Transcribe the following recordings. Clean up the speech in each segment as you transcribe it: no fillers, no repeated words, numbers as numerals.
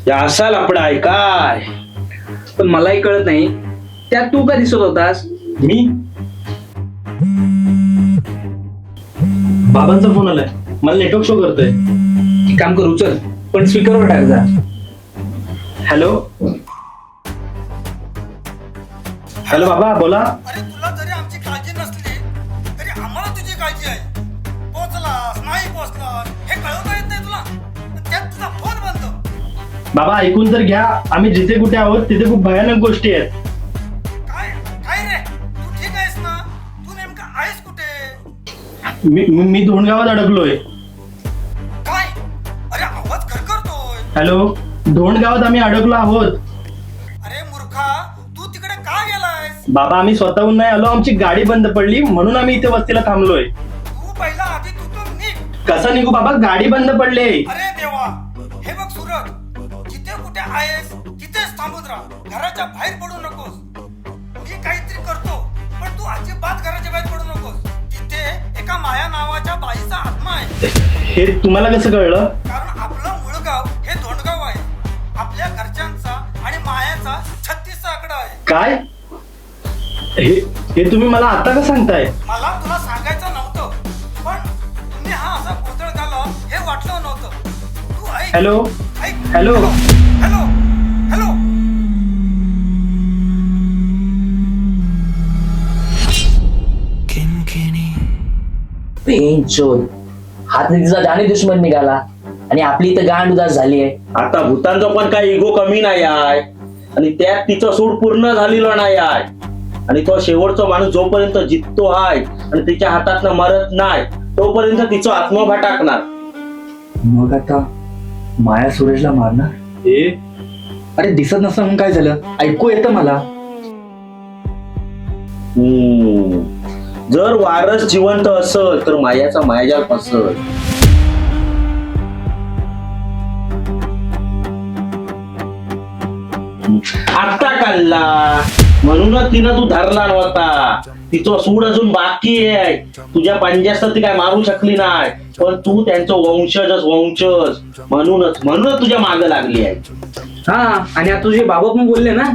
या असा लफडा आहे काय? पण मलाही कळत नाही त्यात तू का दिसत होतास. मी बाबांचा फोन आलाय, मला नेटवर्क शो करतोय. एक काम करू चल, पण स्पीकरवर टाक जा. हॅलो हॅलो बाबा बोला. अरे तुला जरी आमची काळजी नसली तरी आम्हाला तुझी काळजी आहे. पोचलास नाही पोचलास हे कळवता येत नाही तुला, त्यात तुझा फोन बंद. बाबा ऐकून तर घ्या, आम्ही जिथे कुठे आहोत तिथे खूप भयानक गोष्टी आहेत. काय काय रे, तू ठीक आहेस ना? तू नेमका आहेस कुठे? मी धोंडगावात अडकलोय. काय? अरे आवाज खरखरतोय. हॅलो, धोंडगावात आम्ही अडकलो आहोत. अरे मूर्खा, तू तिकडे का गेलायस? बाबा आम्ही स्वतःहून नाही आलो, आमची गाडी बंद पडली म्हणून आम्ही इथे वस्तीला थांबलोय. तू पहिला आधी तू निघ. कसं निघू बाबा, गाडी बंद पडली. अरे देवा, हे बघ सूरज, जिथे कुठे आहेस तिथेच थांबून राहा. घराच्या बाहेर पडू नकोस. मी काहीतरी करतो पण तू अजिबात घराच्या बाहेर पडू नकोस. तिथे एका माया नावाच्या बाईचा आत्मा आहे. हे तुम्हाला कसं कळलं? कारण आपलं मूळ गाव हे धोंडगाव आहे. आपल्या घरच्यांचा आणि मायाचा 36चा आकडा आहे. काय हे तुम्ही मला आता का सांगताय? मला तुला सांगायचं नव्हतं, पण तुम्ही हा असा गोंधळ घाला हे वाटलं नव्हतं. तू ऐक. हॅलो ऐक. हॅलो. Hello hello. पेंचोद हा तर तिचा जाणे दुश्मन निघाला आणि आपली इथं गांड उदास झाली आहे. आता भूतांचा पण काही इगो कमी नाही आहे आणि त्यात तिचं सूड पूर्ण झालेलं नाही आहे. आणि तो शेवटचा माणूस जोपर्यंत जिततो आहे आणि तिच्या हातातनं मरत नाही तोपर्यंत तिचा आत्मा भटाकणार. मग आता माया सुरेशला मारणार? हे अरे दिसत नसतं म्हणून काय झालं, ऐकू येतं मला. जर वारस जिवंत असेल तर मायाचा मायाजाल पसल. आता काढला म्हणूनच तिनं तू धरला नव्हता. तिचं सूड अजून बाकी आहे. तुझ्या पंजास्त ती काय मारू शकली नाही, पण तू त्यांचं वंशज म्हणूनच तुझ्या मागे लागली आहे. हा, आणि आता तुझे बाबा पण बोलले ना.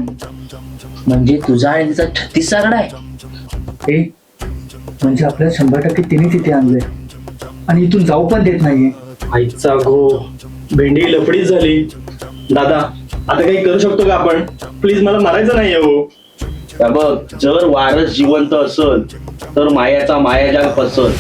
म्हणजे तुझा आणि तिचा 36चा आकडा आहे. ए म्हणजे आपल्याला 100% तिने तिथे आणलंय आणि इथून जाऊ पण देत नाहीये. आईचा गो, भेंडी लफडीच झाली. दादा आता काही करू शकतो का आपण? प्लीज मला मारायचं नाही हो. त्या बघ, जर वारस जिवंत असल तर मायाचा मायाजाल पसल.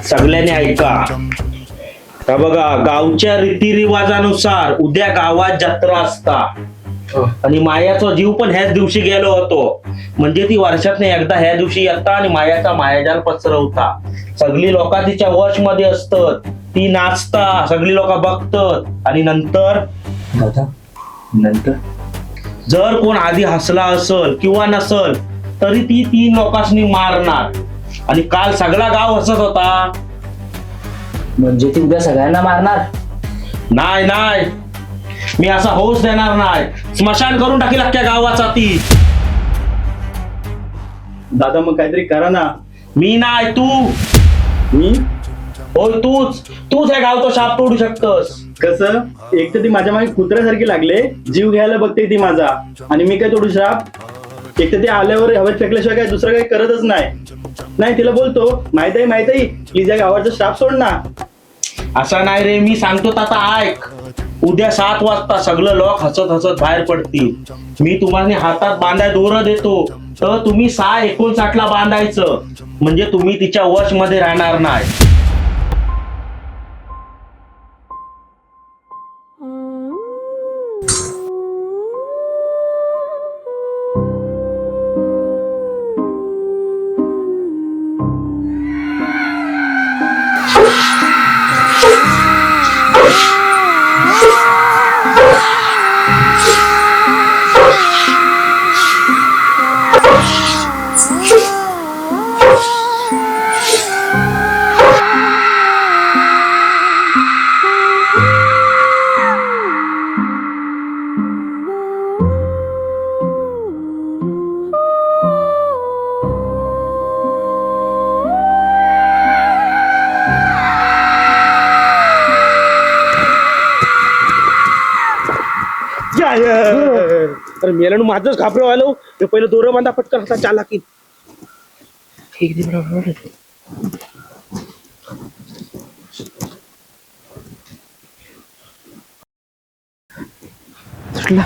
सगळ्यांनी ऐका. का बघा, गावच्या रीतिरिवाजानुसार उद्या गावात जत्रा असता आणि मायाचा जीव पण ह्याच दिवशी गेलो होतो. म्हणजे ती वर्षातून एकदा ह्या दिवशी येता आणि मायाचा मायाजाल पसरवता. सगळी लोक तिच्या वश मध्ये असतात. ती नाचता, सगळी लोक बघतात आणि नंतर दादा नंतर जर कोण आधी हसला असल किंवा नसल तरी ती 3 लोकांनी मारणार. आणि काल सगळा गाव हसत होता. म्हणजे ती उद्या सगळ्यांना मारणार? नाही, मी असा होऊच देणार नाही. स्मशान करून टाकील अख्ख्या गावाचा ती. दादा मग काहीतरी करा ना. मी नाही, तू. मी होय, तूच हे गावचा शाप तोडू शकतस. कसं? एक तर ती माझ्या मागे कुत्र्यासारखी लागले, जीव घ्यायला बघते ती माझा, आणि मी काय तोडू शाप? एक तर ते आल्यावर हवेत फेकल्याशिवाय काय दुसरं काही करतच नाही. तिला बोलतो, माहित आहे प्लीज या गावाचा श्राप सोड ना. असा नाही रे, मी सांगतो आता ऐक. उद्या 7 वाजता सगळं लोक हसत हसत बाहेर पडतील. मी तुम्हाला हातात बांधाय दोरं देतो, तर तुम्ही 6:59 बांधायचं. म्हणजे तुम्ही तिच्या वश मध्ये राहणार नाही. अरे मेला माझंच घाबरे व्हायलो हे पहिलं दोरं बांधा पटकन आता चाला की ठीक आहे बरोबर सुटला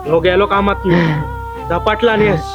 हो गेलो कामात झपाटला नेस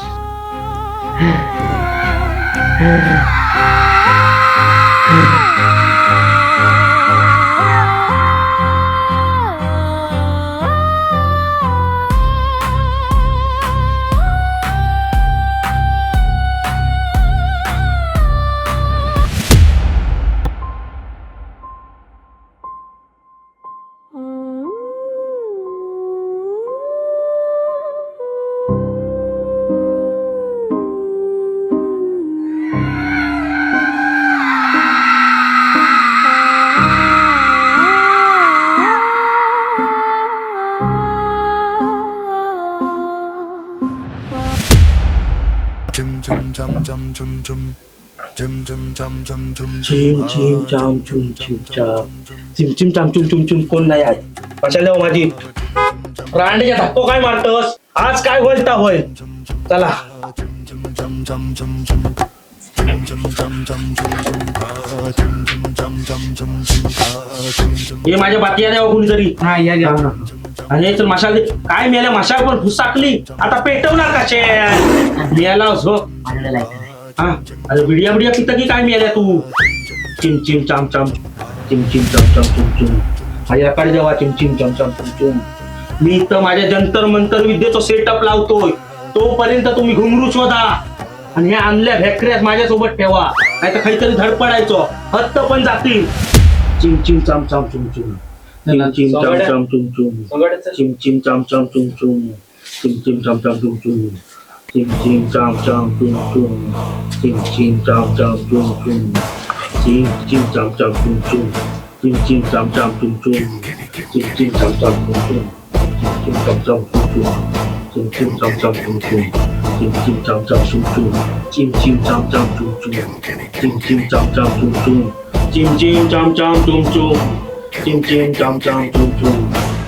चिम चिम चाम चुम चिम चाम चिम चिम चाम चुम चुम चुम कोण नाही आज कशाला हो माझी रांडीच्या धक्को काय मारतोस आज काय होईल ता होईल चला हे माझ्या बाकी द्यावं कोणीतरी हा या घ्या आणि चल मशाल दे काय मेल्या मशाल पण फुसाकली आता पेटवणार कसे मेला हो हा अरे बिडिया बिडिया पिता की काय मेल्या तू चिम चिम चाम चाम चिम चिम चाम चाम चुम चुम माझ्याकडे जेव्हा चिम चिम चाम चाम चुम चुम मी तर माझ्या जंतर मंतर विद्येचा सेटअप लावतोय तोपर्यंत तुम्ही घुंगरू शोधा आणि ह्या आणल्या भॅक्टरीज माझ्यासोबत ठेवा नाही तर काहीतरी धडपडायचो हत्त पण जातील चिम चिम चाम चाम चुम चुम चिम चिम चाम चाम चुम चुम चिम चिम चाम चाम चुम चुम चिम चिम चाम चाम चुम चुम चिम चिम चाम चाम चुम चुम चिम चिम चाम चाम चुम चुम चिम चिम चाम चाम चुम चुम चिम चिम चाम चाम चुम चुम चिम चिम चाम चाम चुम चुम चिम चिम चाम चाम चुम चुम चिम चिम चाम चाम चुम चुम चिम चिम चाम चाम चुम चुम चिम चिम चाम चाम चुम चुम चिम चिम चाम चाम चुम चुम चिम चिम चाम चाम चुम चुम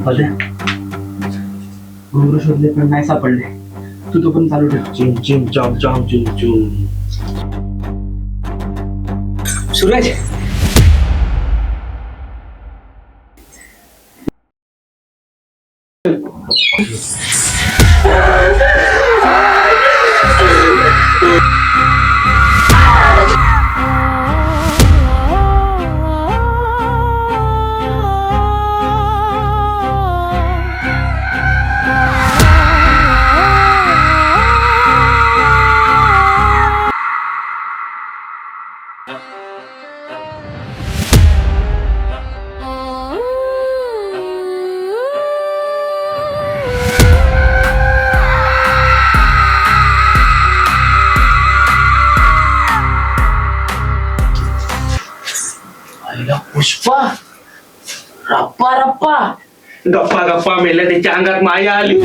भले गुरु शोधले पण नाही सापडले. तू तो पण चालू ठेव. चिम चिम चम चम चिम चिम. सूरज, पुष्पा, रप्पा रप्पा. गप्पा गप्पा मेल्या त्याच्या अंगात माया आली.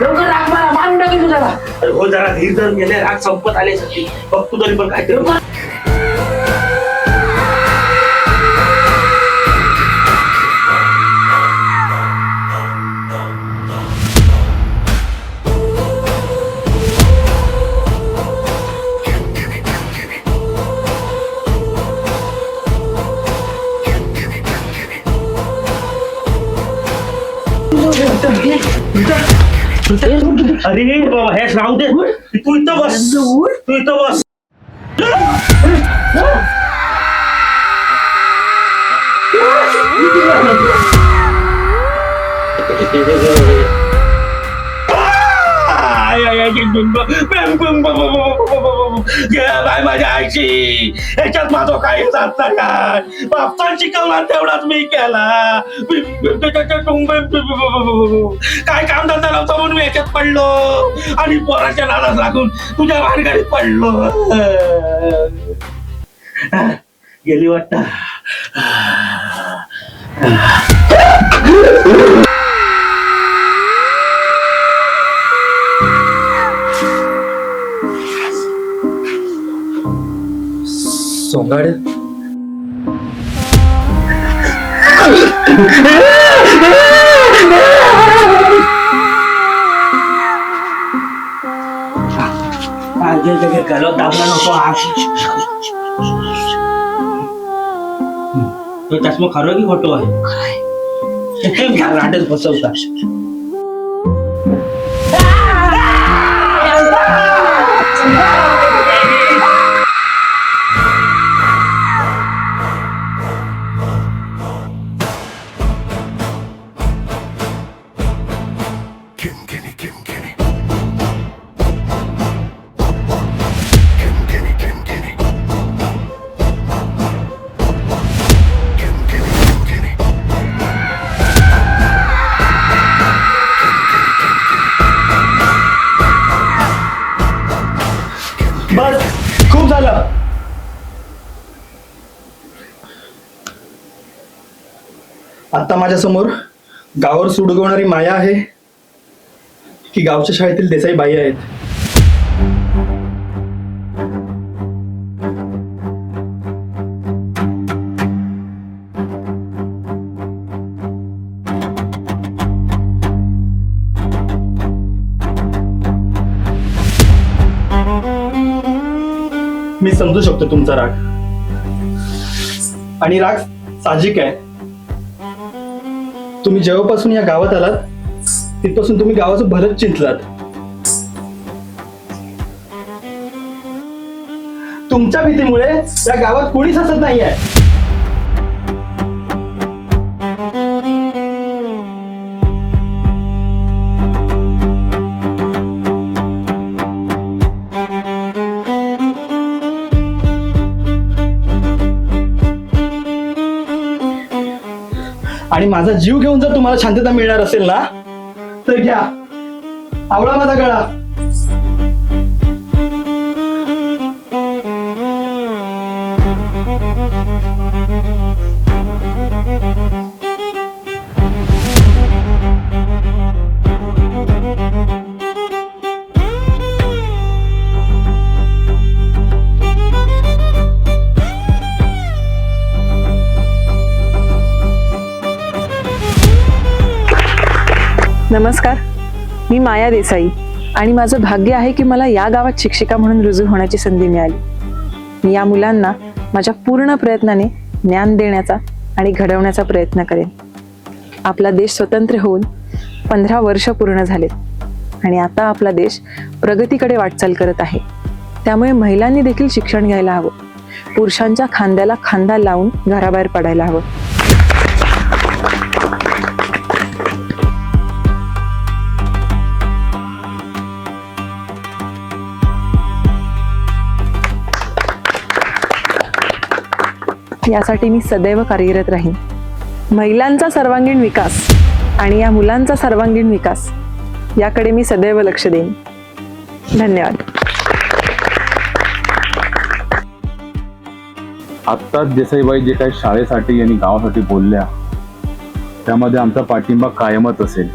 लवकर राग मला मारून टाकेल तुझ्याला. अरे हो जरा धीर धर, गेले राग संपत आले सगळी. बघतो तरी पण काय ते. अरे बाबा हे राहू दे. तू इथं बस, तू इथं बस. काय माझ्या आईची याच्यात माझं काय जात काय. बाप्पा शिकवला तेवढाच मी केला. काय काम धंदा नव्हता म्हणून मी याच्यात पडलो आणि पोराच्या नादात लागून तुझ्या भानगडीत पडलो. गेली वाटत. सोंगाड, दाबला नव्हतो. चष्मा खरं की खोटो आहे. रांडेच बसवता. बस खूप झालं. आता माझ्या समोर गावावर सूड उगवणारी माया आहे की गावच्या शाळेतील देसाई बाई आहेत. मी समजू शकतो तुमचा राग, आणि राग साहजिक आहे. तुम्ही जेव्हापासून या गावात आलात तिथपासून तुम्ही गावाचं भलंच चिंतलात. तुमच्या भीतीमुळे या गावात कोणीच हसत नाहीये. आणि माझा जीव घेऊन जर तुम्हाला शांतता मिळणार असेल ना तर घ्या, आवळा माझा गळा. नमस्कार, मी माया देसाई आणि माझं भाग्य आहे की मला या गावात शिक्षिका म्हणून रुजू होण्याची संधी मिळाली. मी या मुलांना माझ्या पूर्ण प्रयत्नाने ज्ञान देण्याचा आणि घडवण्याचा प्रयत्न करेन. आपला देश स्वतंत्र होऊन 15 वर्ष पूर्ण झालेत आणि आता आपला देश प्रगतीकडे वाटचाल करत आहे. त्यामुळे महिलांनी देखील शिक्षण घ्यायला हवं. पुरुषांच्या खांद्याला खांदा लावून घराबाहेर पडायला हवं. यासाठी मी सदैव कार्यरत राहीन. महिलांचा सर्वांगीण विकास आणि या मुलांचा सर्वांगीण विकास याकडे मी सदैव लक्ष देईन. धन्यवाद. आत्ताच देसाईबाई जे काही शाळेसाठी आणि गावासाठी बोलल्या त्यामध्ये आमचा पाठिंबा कायमच असेल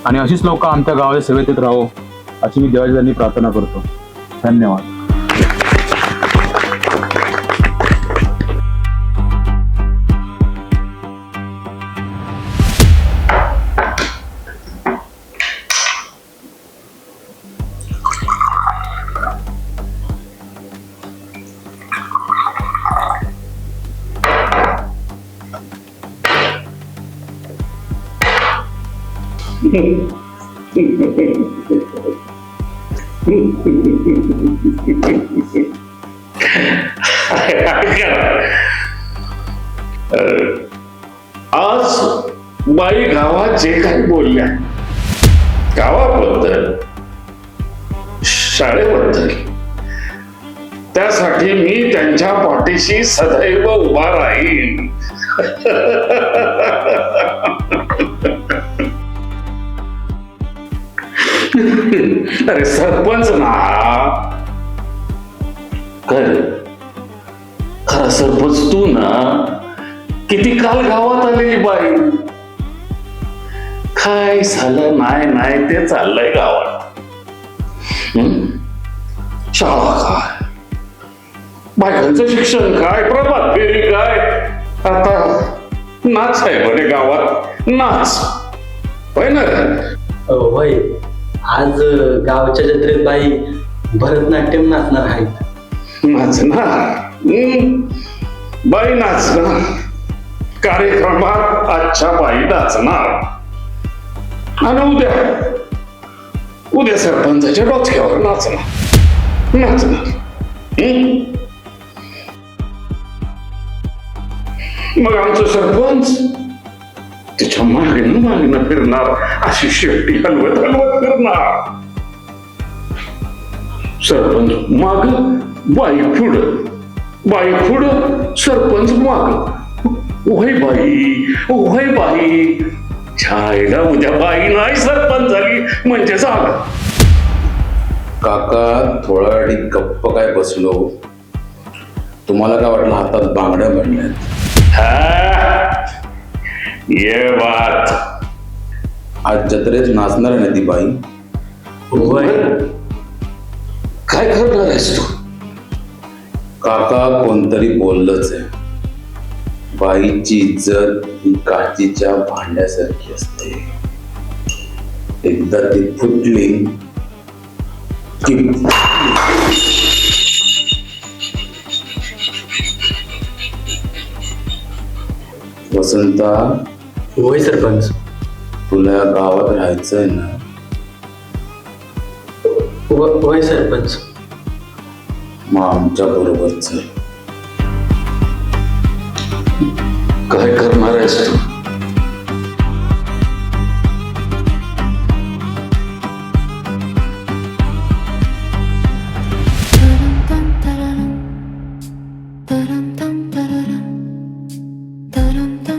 आणि अशीच लोक आमच्या गावाच्या सेवेत येत राहो अशी मी देवाची प्रार्थना करतो. धन्यवाद. आज बाई गावात जे काही बोलल्या गावाबद्दल शाळेबद्दल त्यासाठी मी त्यांच्या पाठीशी सदैव उभा राहीन. अरे सरपंच ना खरा सरपंच तू ना. किती काल गावात आलेली बाई, काय झालं नाही ते चाललंय गावात. शाळा काय, बायकांचं शिक्षण काय, प्रभात फेरी काय, आता नाच आहे म्हणे गावात, नाच होय ना. होय, आज गावच्या जत्रेत बाई भरतनाट्यम नाचणार आहेत. नाचणार बाई, नाचणार कार्यक्रमात आजच्या बाई नाचणार. आणि उद्या सरपंचाच्या डोक्यावर नाचणार. मग आमचं सरपंच तिच्या मागणं फिरणार, अशी शेपटी हलवत फिरणार. सरपंच माग, बाई पुढं सरपंच माग. ओय बाई छायला उद्या बाई नाही सरपंच झाली म्हणजे झालं. काका थोडा वेळ गप्प काय बसलो. तुम्हाला काय वाटलं हातात बांगड्या भरल्यात? ये बात. आज जत्रेत नाचणार आहे ना ती बाई? काय करणार आहेस तू? काका कोणतरी बोललंच आहे, बाईची इज्जत ही काचीच्या भांड्यासारखी असते. एकदा ती फुटली की वसंता. होय सरपंच. तुला या गावात राहायचंय ना? होय सरपंच. मग आमच्या बरोबरच आहे. काय करणार आहेस तू? Taram tam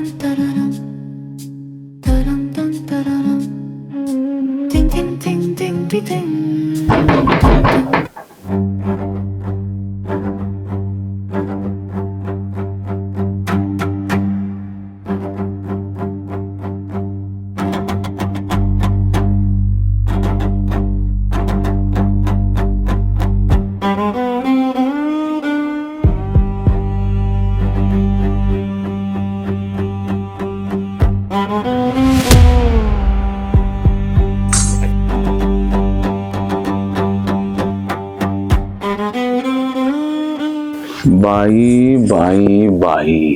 बाई बाई बाई,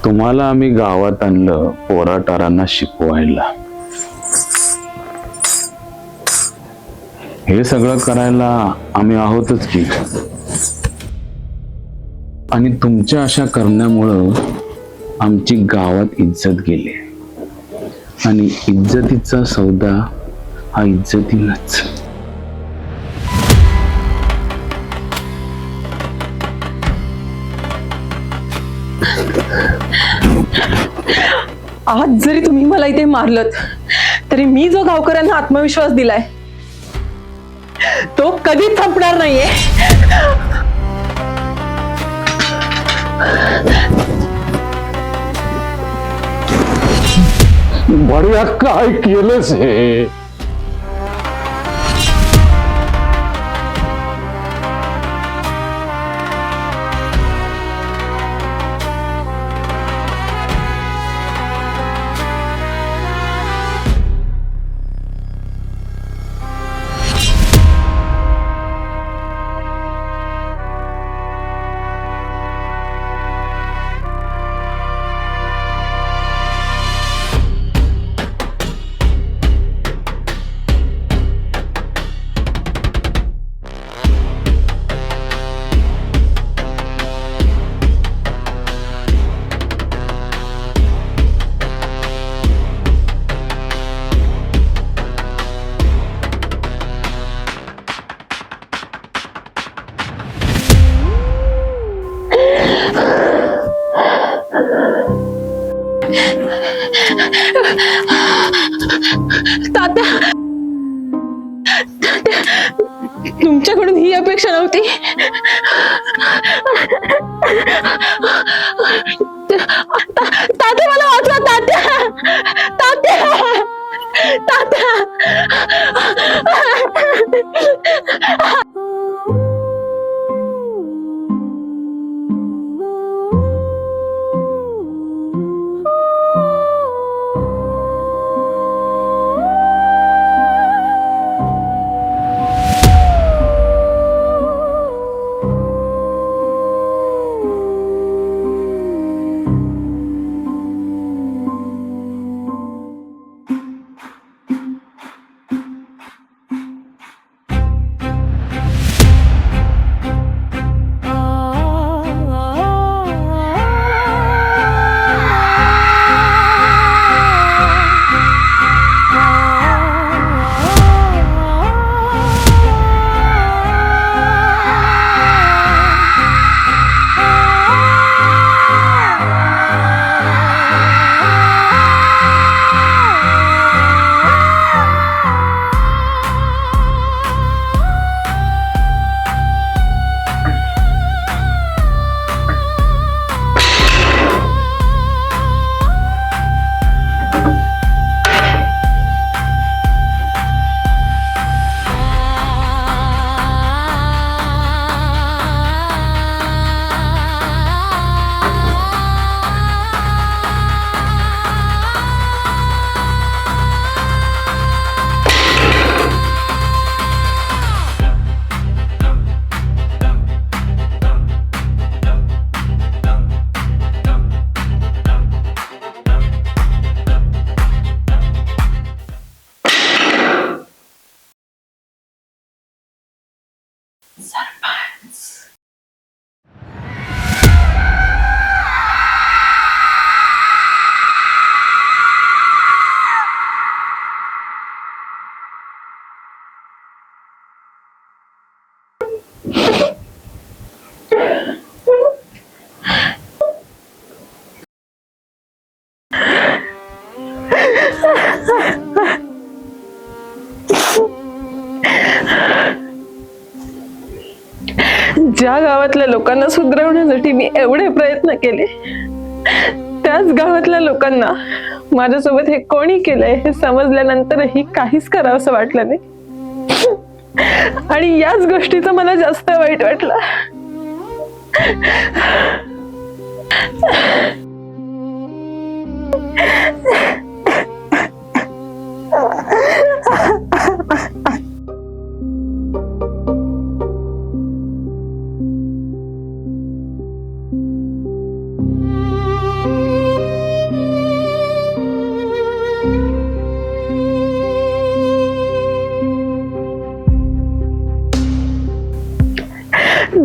तुम्हाला आम्ही गावात आणलं पोराटारांना शिकवायला. हे सगळं करायला आम्ही आहोतच की. आणि तुमच्या अशा करण्यामुळं आमची गावात इज्जत गेली. आणि इज्जतीचा सौदा हा इज्जतीनच. आज जरी तुम्ही मला इथे मारलत तरी मी जो गावकऱ्यांना आत्मविश्वास दिलाय तो कधीच संपणार नाहीये. बड्या काय केलंस हे? तात्या, तुमच्याकडून ही अपेक्षा नव्हती. तात्या मला वाचवा. तात्या, तात्या, तात्या. ज्या गावातल्या लोकांना सुधरवण्यासाठी मी एवढे प्रयत्न केले, त्याच गावातल्या लोकांना माझ्यासोबत हे कोणी केलंय हे समजल्यानंतरही काहीच करावंसं वाटलं नाही. आणि याच गोष्टीचं मला जास्त वाईट वाटलं.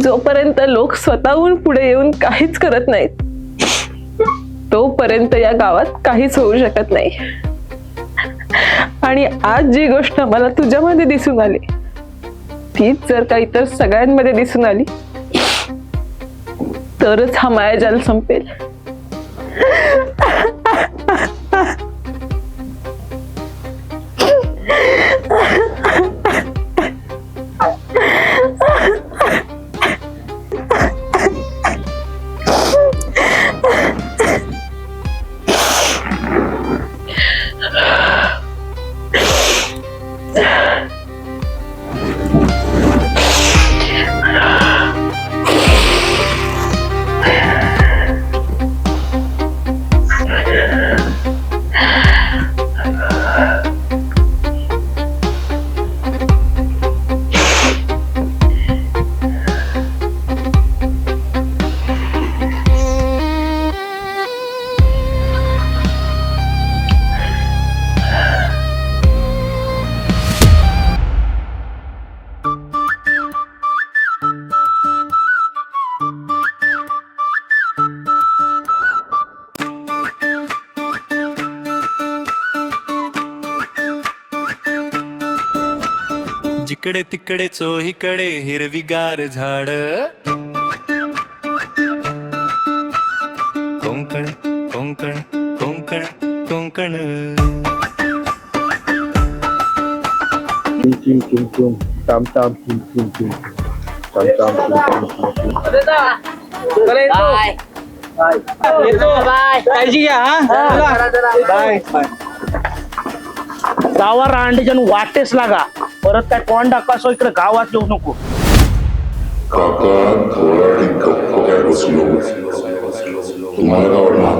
जोपर्यंत लोक स्वतःहून पुढे येऊन काहीच करत नाहीत, तोपर्यंत या गावात काहीच होऊ शकत नाही. आणि आज जी गोष्ट मला तुझ्यामध्ये दिसून आली, तीच जर का इतर सगळ्यांमध्ये दिसून आली तरच हा मायाजाल संपेल. जिकडे तिकडे चोहीकडे हिरवीगार झाड, कोंकण कोंकण कोंकण कोंकण. गावा रांडेजन वाटेच लागा, परत काय कोण टाकासो इकडे गावात येऊ नको. काका थोडा गप्प काय बसलो. तुम्हाला काय वाटलं